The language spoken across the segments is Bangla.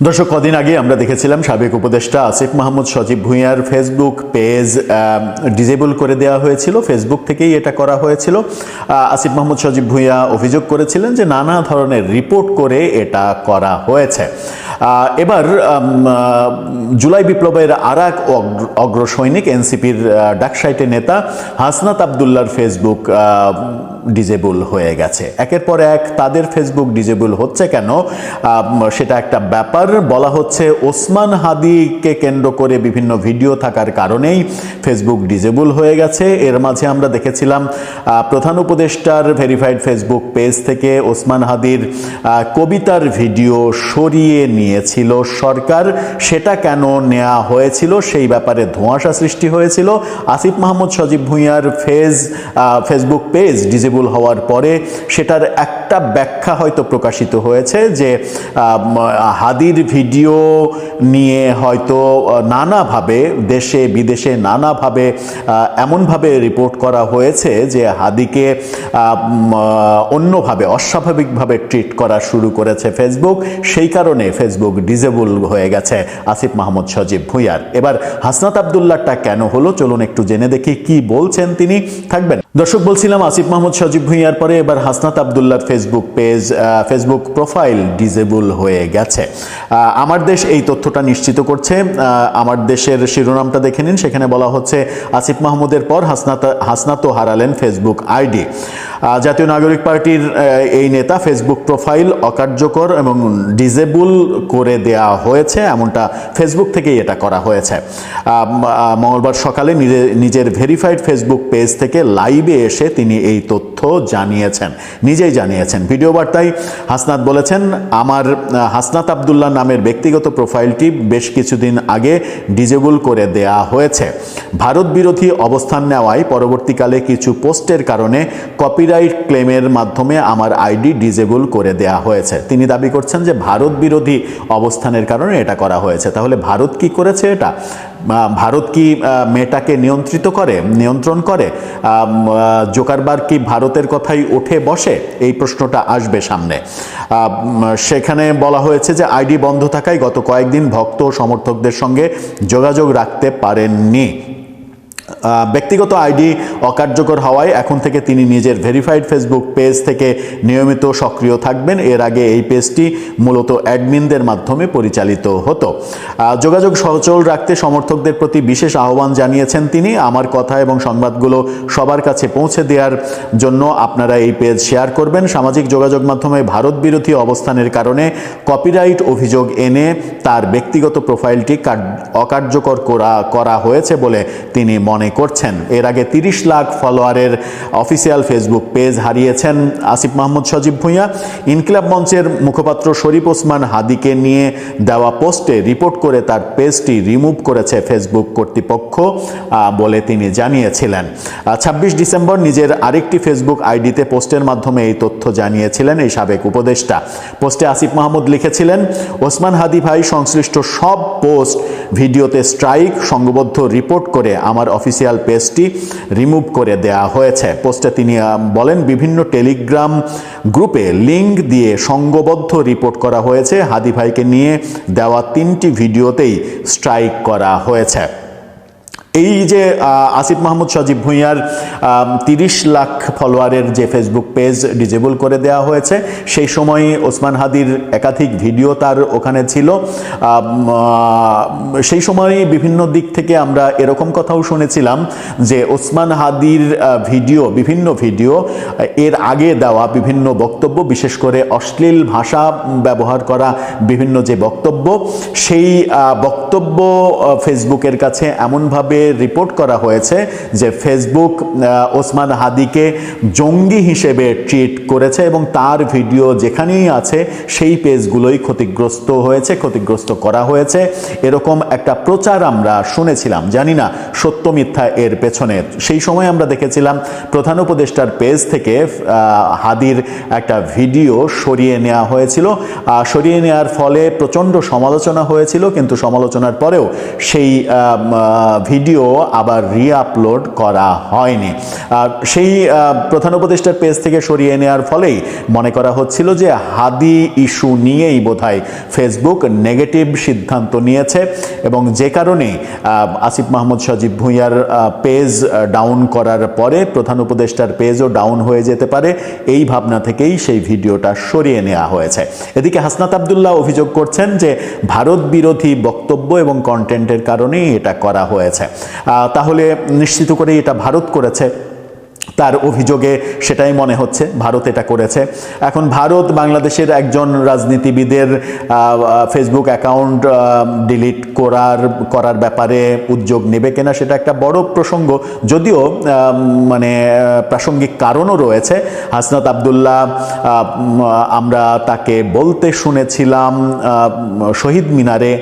দর্শক, কদিন আগে আমরা দেখেছিলাম সাবেক উপদেষ্টা আসিফ মাহমুদ সজীব ভুঁইয়ার ফেসবুক পেজ ডিসেবল করে দেওয়া হয়েছিল। ফেসবুক থেকেই এটা করা হয়েছিল। আসিফ মাহমুদ সজীব ভুঁইয়া অভিযোগ করেছিলেন যে নানা ধরনের রিপোর্ট করে এটা করা হয়েছে। এবার জুলাই বিপ্লবের আর এক অগ্রসৈনিক এনসিপির ডাকসাইটে নেতা হাসনাত আবদুল্লাহর ফেসবুক ডিজেবল হয়ে গেছে। একের পর এক তাদের ফেসবুক ডিজেবল হচ্ছে কেন, সেটা একটা ব্যাপার। বলা হচ্ছে ওসমান হাদিকে কেন্দ্র করে বিভিন্ন ভিডিও থাকার কারণেই ফেসবুক ডিজেবল হয়ে গেছে। এর মাঝে আমরা দেখেছিলাম প্রধান উপদেষ্টার ভেরিফাইড ফেসবুক পেজ থেকে ওসমান হাদির কবিতার ভিডিও সরিয়ে নিয়েছিল সরকার। সেটা কেন নেওয়া হয়েছিল সেই ব্যাপারে ধোঁয়াশা সৃষ্টি হয়েছিল। আসিফ মাহমুদ সজীব ভুঁইয়ার ফেসবুক পেজ ডিজেবল হওয়ার পরে সেটার একটা ব্যাখ্যা হয়তো প্রকাশিত হয়েছে যে হাদির ভিডিও নিয়ে হয়তো নানাভাবে দেশে বিদেশে নানাভাবে এমনভাবে রিপোর্ট করা হয়েছে যে হাদিকে অন্যভাবে অস্বাভাবিকভাবে ট্রিট করা শুরু করেছে ফেসবুক। সেই কারণে ফেসবুক ডিজেবল হয়ে গেছে আসিফ মাহমুদ সজীব ভুঁইয়ার। এবার হাসনাত আবদুল্লাহটা কেন হলো চলুন একটু জেনে দেখি কি বলছেন তিনি। থাকবেন দর্শক, বলছিলাম আসিফ মাহমুদ সজীব ভুঁইয়ার পরে এবার হাসনাত আবদুল্লাহর ফেসবুক প্রোফাইল ডিজেবল হয়ে গেছে। আমার দেশ এই তথ্যটা নিশ্চিত করছে। আমার দেশের শিরোনামটা দেখে নিন, সেখানে বলা হচ্ছে আসিফ মাহমুদের পর হাসনাতও হারালেন ফেসবুক আইডি। জাতীয় নাগরিক পার্টির এই নেতা ফেসবুক প্রোফাইল অকার্যকর এবং ডিজেবল করে দেয়া হয়েছে, এমনটা ফেসবুক থেকেই এটা করা হয়েছে। মঙ্গলবার সকালে নিজের ভেরিফাইড ফেসবুক পেজ থেকে লাইভে এসে তিনি এই তথ্য নিজেই জানিয়েছেন। ভিডিও বার্তায় হাসনাত বলেছেন, আমার হাসনাত আবদুল্লাহ নামের ব্যক্তিগত প্রোফাইলটি বেশ কিছুদিন আগে ডিজেবল করে দেয়া হয়েছে। ভারত বিরোধী অবস্থান নেওয়ায় পরবর্তীকালে কিছু পোস্টের কারণে কপিরাইট ক্লেমের মাধ্যমে আমার আইডি ডিজেবল করে দেয়া হয়েছে। তিনি দাবি করছেন যে ভারত বিরোধী অবস্থানের কারণে এটা করা হয়েছে। তাহলে ভারত কি করেছে? এটা ভারত কি মেটাকে নিয়ন্ত্রণ করে? জোকারবার্গ কি ভারতের কথাই উঠে বসে? এই প্রশ্নটা আসবে সামনে। সেখানে বলা হয়েছে যে আইডি বন্ধ থাকায় গত কয়েকদিন ভক্ত ও সমর্থকদের সঙ্গে যোগাযোগ রাখতে পারেননি। ব্যক্তিগত আইডি অকার্যকর হওয়ায় এখন থেকে তিনি নিজের ভেরিফাইড ফেসবুক পেজ থেকে নিয়মিত সক্রিয় থাকবেন। এর আগে এই পেজটি মূলত অ্যাডমিনদের মাধ্যমে পরিচালিত হতো। যোগাযোগ সচল রাখতে সমর্থকদের প্রতি বিশেষ আহ্বান জানিয়েছেন তিনি। আমার কথা এবং সংবাদগুলো সবার কাছে পৌঁছে দেওয়ার জন্য আপনারা এই পেজ শেয়ার করবেন। সামাজিক যোগাযোগ মাধ্যমে ভারত বিরোধী অবস্থানের কারণে কপিরাইট অভিযোগ এনে তার ব্যক্তিগত প্রোফাইলটি অকার্যকর করা হয়েছে বলে তিনি মনে করছেন। এর আগে 30 লাখ ফলোয়ারের অফিসিয়াল ফেসবুক পেজ হারিয়েছেন আসিফ মাহমুদ সজীব ভুঁইয়া। ইনকিলাব মঞ্চের মুখপাত্র শরীফ ওসমান হাদিকে নিয়ে দেওয়া পোস্টে রিপোর্ট করে তার পেজটি রিমুভ করেছে ফেসবুক কর্তৃপক্ষ বলে তিনি জানিয়েছিলেন। 26 ডিসেম্বর নিজের আরেকটি ফেসবুক আইডিতে পোস্টের মাধ্যমে এই তথ্য জানিয়েছিলেন এই সাবেক উপদেষ্টা। পোস্টে আসিফ মাহমুদ লিখেছিলেন, ওসমান হাদি ভাই সংশ্লিষ্ট সব পোস্ট ভিডিওতে স্ট্রাইক সংঘবদ্ধ রিপোর্ট করে আমার অফিসিয়াল পেজটি রিমুভ করে দেয়া হয়েছে। পোস্টে তিনি বলেন, বিভিন্ন টেলিগ্রাম গ্রুপে লিঙ্ক দিয়ে সংঘবদ্ধ রিপোর্ট করা হয়েছে। হাদি ভাইকে নিয়ে দেওয়া 3টি ভিডিওতেই স্ট্রাইক করা হয়েছে। এই যে আসিফ মাহমুদ সজীব ভুঁইয়ার 30 লাখ ফলোয়ারের যে ফেসবুক পেজ ডিজেবল করে দেওয়া হয়েছে, সেই সময় ওসমান হাদির একাধিক ভিডিও তার ওখানে ছিল। সেই সময় বিভিন্ন দিক থেকে আমরা এরকম কথাও শুনেছিলাম যে ওসমান হাদির বিভিন্ন ভিডিও এর আগে দেওয়া বিভিন্ন বক্তব্য, বিশেষ করে অশ্লীল ভাষা ব্যবহার করা বিভিন্ন যে বক্তব্য, সেই বক্তব্য ফেসবুকের কাছে এমনভাবে রিপোর্ট করা হয়েছে যে ফেসবুক ওসমান হাদিকে জঙ্গি হিসেবে ট্রিট করেছে এবং তার ভিডিও যেখানেই আছে সেই পেজগুলোই ক্ষতিগ্রস্ত করা হয়েছে। এরকম একটা প্রচার আমরা শুনেছিলাম। জানি না সত্য মিথ্যা এর পেছনে। সেই সময় আমরা দেখেছিলাম প্রধান উপদেষ্টার পেজ থেকে হাদির একটা ভিডিও সরিয়ে নেওয়া হয়েছিল। সরিয়ে নেওয়ার ফলে প্রচণ্ড সমালোচনা হয়েছিল, কিন্তু সমালোচনার পরেও সেই ভিডিও ভিডিও আবার রিআপলোড করা হয়নি। সেই প্রধান উপদেষ্টার পেজ থেকে সরিয়ে নেওয়ার ফলেই মনে করা হচ্ছিল যে হাদি ইস্যু নিয়েই বোধহয় ফেসবুক নেগেটিভ সিদ্ধান্ত নিয়েছে, এবং যে কারণে আসিফ মাহমুদ সজীব ভুঁইয়ার পেজ ডাউন করার পরে প্রধান উপদেষ্টার পেজও ডাউন হয়ে যেতে পারে, এই ভাবনা থেকেই সেই ভিডিওটা সরিয়ে নেওয়া হয়েছে। এদিকে হাসনাত আব্দুল্লাহ অভিযোগ করছেন যে ভারত বিরোধী বক্তব্য এবং কন্টেন্টের কারণেই এটা করা হয়েছে। তাহলে নিশ্চিত করে এটা ভারত করেছে, তার অভিযোগে সেটাই মনে হচ্ছে ভারত এটা করেছে। এখন ভারত বাংলাদেশের একজন রাজনীতিবিদের ফেসবুক অ্যাকাউন্ট ডিলিট করার ব্যাপারে উদ্যোগ নেবে কিনা সেটা একটা বড় প্রসঙ্গ, যদিও মানে প্রাসঙ্গিক কারণও রয়েছে। হাসনাত আব্দুল্লাহ, আমরা তাকে বলতে শুনেছিলাম শহীদ মিনারে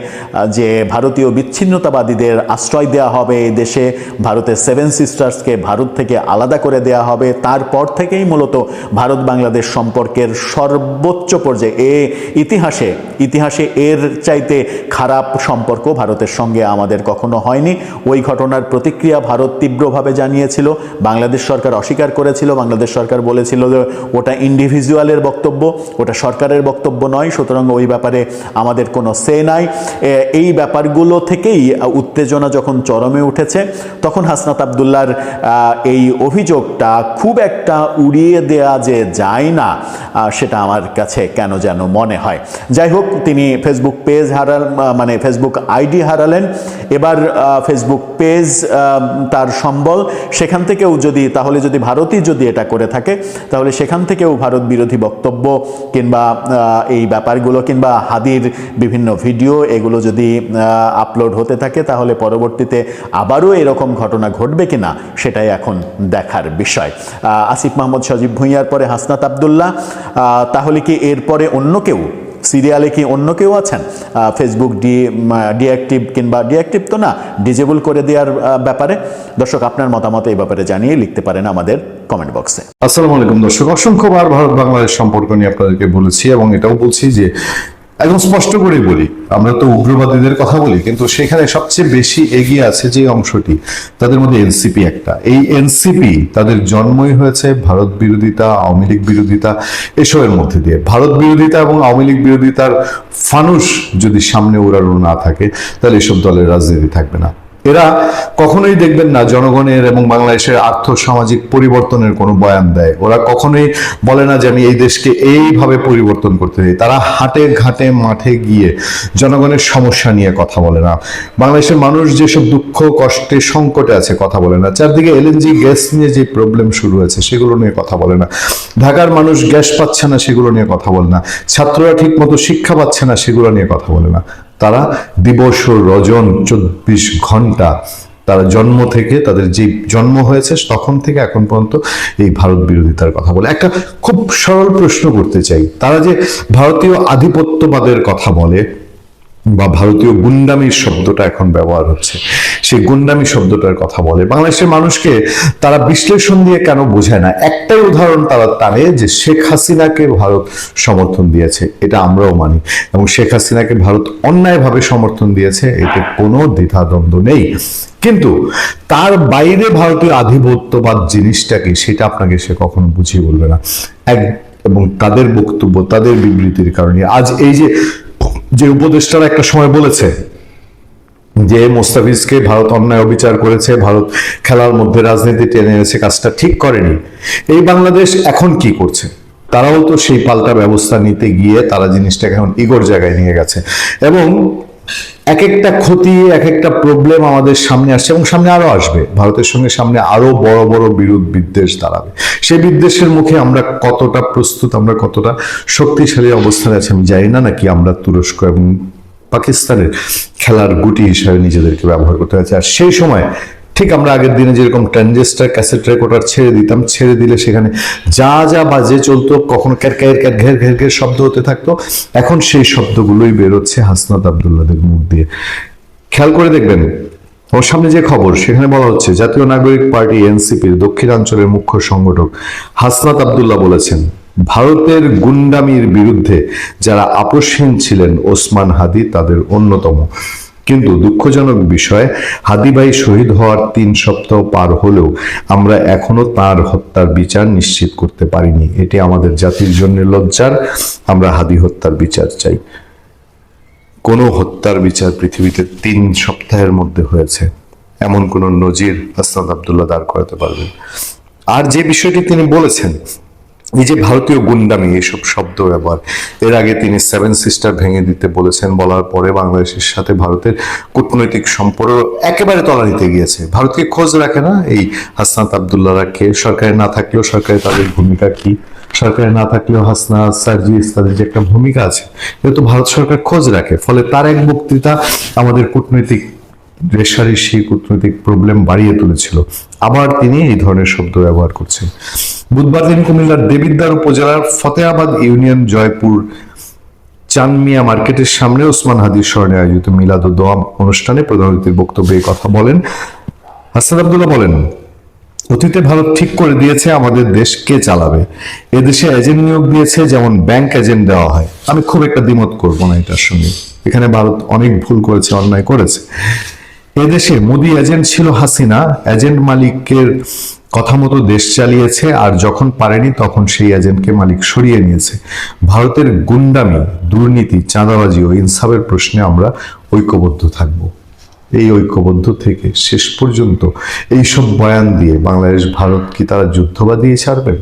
যে ভারতীয় বিচ্ছিন্নতাবাদীদের আশ্রয় দেওয়া হবে এই দেশে, ভারতের 7 সিস্টার্সকে ভারত থেকে আলাদা করে দেয়া হবে। তারপর থেকেই মূলত ভারত বাংলাদেশ সম্পর্কের সর্বোচ্চ পর্যায়ে ইতিহাসে এর চাইতে খারাপ সম্পর্ক ভারতের সঙ্গে আমাদের কখনো হয়নি। ওই ঘটনার প্রতিক্রিয়া ভারত তীব্রভাবে জানিয়েছিল, বাংলাদেশ সরকার অস্বীকার করেছিল। বাংলাদেশ সরকার বলেছিল যে ওটা ইন্ডিভিজুয়ালের বক্তব্য, ওটা সরকারের বক্তব্য নয়, সুতরাং ওই ব্যাপারে আমাদের কোনো সে নাই। এই ব্যাপারগুলো থেকেই উত্তেজনা যখন চরমে উঠেছে, তখন হাসনাত আব্দুল্লাহর এই অভিযোগ খুব একটা উড়িয়ে দেয়া যে যায় না, সেটা আমার কাছে কেন যেন মনে হয়। যাই হোক, তিনি ফেসবুক পেজ ফেসবুক আইডি হারালেন। এবার ফেসবুক পেজ তার সম্বল, সেখান থেকেও যদি ভারতই যদি এটা করে থাকে, তাহলে সেখান থেকেও ভারত বিরোধী বক্তব্য কিংবা এই ব্যাপারগুলো কিংবা হাদির বিভিন্ন ভিডিও এগুলো যদি আপলোড হতে থাকে, তাহলে পরবর্তীতে আবারও এরকম ঘটনা ঘটবে কিনা সেটাই এখন দেখার বিষয়। আসিফ মাহমুদ সজীব ভুঁইয়ার পরে হাসনাত আব্দুল্লাহ, তাহলে কি এরপরে অন্য কেউ সিরিয়ালে কি অন্য কেউ আছেন ফেসবুক ডিঅ্যাক্টিভ কিংবা ডিঅ্যাক্টিভ তো না, ডিজেবল করে দেওয়ার ব্যাপারে? দর্শক, আপনার মতামত এই ব্যাপারে জানিয়ে লিখতে পারেন আমাদের কমেন্ট বক্সে। আসসালামু আলাইকুম দর্শক, অসংখ্যবার ভারত বাংলাদেশ সম্পর্ক নিয়ে আপনাদেরকে বলেছি এবং এটাও বলছি যে একদম স্পষ্ট করেই বলি, আমরা তো উগ্রবাদীদের কথা বলি, কিন্তু সেখানে সবচেয়ে বেশি এগিয়ে আছে যে অংশটি, তাদের মধ্যে এনসিপি একটা। এই এনসিপি তাদের জন্মই হয়েছে ভারত বিরোধিতা, আওয়ামী লীগ বিরোধিতা এসবের মধ্যে দিয়ে। ভারত বিরোধিতা এবং আওয়ামী লীগ বিরোধিতার ফানুস যদি সামনে ওড়ানো না থাকে, তাহলে এসব দলের রাজনীতি থাকবে না। এরা কখনোই দেখবেন না জনগণের এবং বাংলাদেশের আর্থ সামাজিক পরিবর্তনের কোনো বয়ান দেয়। ওরা কখনোই বলে না যে আমি এই দেশকে এইভাবে পরিবর্তন করতে চাই। তারা হাটে ঘাটে মাঠে গিয়ে জনগণের সমস্যা নিয়ে কথা বলে না। বাংলাদেশের মানুষ যেসব দুঃখ কষ্টে সংকটে আছে কথা বলে না। চারদিকে এলএনজি গ্যাস নিয়ে যে প্রবলেম শুরু হয়েছে সেগুলো নিয়ে কথা বলে না। ঢাকার মানুষ গ্যাস পাচ্ছে না সেগুলো নিয়ে কথা বলে না। ছাত্ররা ঠিক মতো শিক্ষা পাচ্ছে না সেগুলো নিয়ে কথা বলে না। তারা দিবস রজন 24 ঘন্টা তারা জন্ম থেকে, তাদের যে জন্ম হয়েছে তখন থেকে এখন পর্যন্ত এই ভারত বিরোধিতার কথা বলে। একটা খুব সরল প্রশ্ন করতে চাই, তারা যে ভারতীয় আধিপত্যবাদের কথা বলে বা ভারতীয় গুন্ডামির শব্দটা এখন ব্যবহার হচ্ছে, সেই গুন্ডামি শব্দটার কথা বলে, বাংলাদেশের মানুষকে তারা বিশ্লেষণ দিয়ে কেন বোঝায় না? একটাই উদাহরণ তারা টানে যে শেখ হাসিনাকে ভারত সমর্থন দিয়েছে, এটা আমরাও মানি, এবং শেখ হাসিনাকে ভারত অন্যায়ভাবে সমর্থন দিয়েছে, এতে কোনো দ্বিধাদ্বন্দ্ব নেই। কিন্তু তার বাইরে ভারতীয় আধিপত্যবাদ জিনিসটা কি, সেটা আপনাকে সে কখনো বুঝিয়ে বলবে না। এবং তাদের বক্তব্য, তাদের বিবৃতির কারণে আজ এই যে উপদেষ্টারা একটা সময় বলেছে যে মোস্তাফিজকে ভারত অন্যায় অবিচার করেছে, ভারত খেলার মধ্যে রাজনীতি টেনে এনেছে, কাজটা ঠিক করেনি। এই বাংলাদেশ এখন কি করছে? তারাও তো সেই পাল্টা ব্যবস্থা নিতে গিয়ে তারা জিনিসটাকে এখন ইগোর জায়গায় নিয়ে গেছে, এবং এক একটা ক্ষতি, এক একটা প্রবলেম আমাদের সামনে আসছে এবং সামনে আরো আসবে। ভারতের সঙ্গে সামনে আরো বড় বড় বিরোধ বিদ্বেষ দাঁড়াবে। সেই বিদ্বেষের মুখে আমরা কতটা প্রস্তুত, আমরা কতটা শক্তিশালী অবস্থানে আছি আমি জানি না, নাকি আমরা তুরস্ক এবং পাকিস্তানের খেলার গুটি হিসাবে নিজেদেরকে ব্যবহার করতে হয়েছে। আর সেই সময় ঠিক আমরা আগের দিনে যেরকম ট্রানজিস্টার ক্যাসেট রেকর্ডার ছেড়ে দিতাম, ছেড়ে দিলে সেখানে যা যা বাজে চলতো, কখনো ক্যার ঘের ঘের ঘের শব্দ হতে থাকতো, এখন সেই শব্দগুলোই বেরোচ্ছে হাসনাত আব্দুল্লাহদের মুখ দিয়ে। খেয়াল করে দেখবেন ওর সামনে যে খবর, সেখানে বলা হচ্ছে জাতীয় নাগরিক পার্টি এনসিপির দক্ষিণাঞ্চলের মুখ্য সংগঠক হাসনাত আব্দুল্লাহ বলেছেন, ভারতের গুন্ডামির বিরুদ্ধে যারা আপোষহীন ছিলেন ওসমান হাদি তাদের অন্যতম। কিন্তু দুঃখজনক বিষয়, হাদি ভাই শহীদ হওয়ার 3 সপ্তাহ পার হলেও আমরা এখনো তার হত্যার বিচার নিশ্চিত করতে পারিনি। এটি আমাদের জাতির জন্য লজ্জার। আমরা হাদি হত্যার বিচার চাই। কোনো হত্যার বিচার পৃথিবীতে 3 সপ্তাহের মধ্যে হয়েছে এমন কোন নজির হাসনাত আব্দুল্লাহ দাঁড় করাতে পারবেন? আর যে বিষয়টি তিনি বলেছেন, এই যে ভারতীয় গুন্ডামি, এইসব শব্দ ব্যবহার, এর আগে তিনি 7 সিস্টার ভেঙে দিতে বলেছেন, বলার পরে বাংলাদেশের সাথে ভারতের কূটনৈতিক সম্পর্ক একেবারে তলানিতে গিয়েছে। ভারতকে খোঁজ রাখে না এই হাসনাত আব্দুল্লাহরা কে? সরকারে না থাকলেও সরকারে তাদের ভূমিকা কি? সরকারে না থাকলেও হাসনাত, সার্জিস, তাদের যে একটা ভূমিকা আছে, যেহেতু ভারত সরকার খোঁজ রাখে, ফলে তার এক বক্তৃতা আমাদের কূটনৈতিক রেশারেশি, কূটনৈতিক প্রবলেম বাড়িয়ে তুলেছিল। আবার তিনি এই ধরনের শব্দ ব্যবহার করছেন। বুধবার তিনি কুমিল্লার দেবিদ্বার উপজেলার ফতেহাবাদ ইউনিয়ন জয়পুর চানমিয়া মার্কেটের সামনে ওসমান হাদির স্মরণে আয়োজিত মিলাদ ও দোয়া অনুষ্ঠানে প্রধান অতিথির বক্তব্যে এই কথা বলেন। হাসনাত আব্দুল্লাহ বলেন, অতীতে ভারত ঠিক করে দিয়েছে আমাদের দেশ কে চালাবে। এদেশে এজেন্ট নিয়োগ দিয়েছে, যেমন ব্যাংক এজেন্ট দেওয়া হয়। আমি খুব একটা দ্বিমত করব না এটার সঙ্গে। এখানে ভারত অনেক ভুল করেছে, অন্যায় করেছে। এদেশে মোদি এজেন্ট ছিল হাসিনা, এজেন্ট মালিকের কথা মতো দেশ চালিয়েছে, আর যখন পারেনি তখন সেই এজেন্টকে মালিক সরিয়ে নিয়েছে। ভারতের গুন্ডামি, দুর্নীতি, চাঁদাবাজি ও ইনসাফের প্রশ্নে আমরা ঐক্যবদ্ধ থাকব। এই ঐক্যবদ্ধ থেকে শেষ পর্যন্ত এইসব বয়ান দিয়ে বাংলাদেশ ভারত কি তারা যুদ্ধ বাঁধিয়ে ছাড়বেন?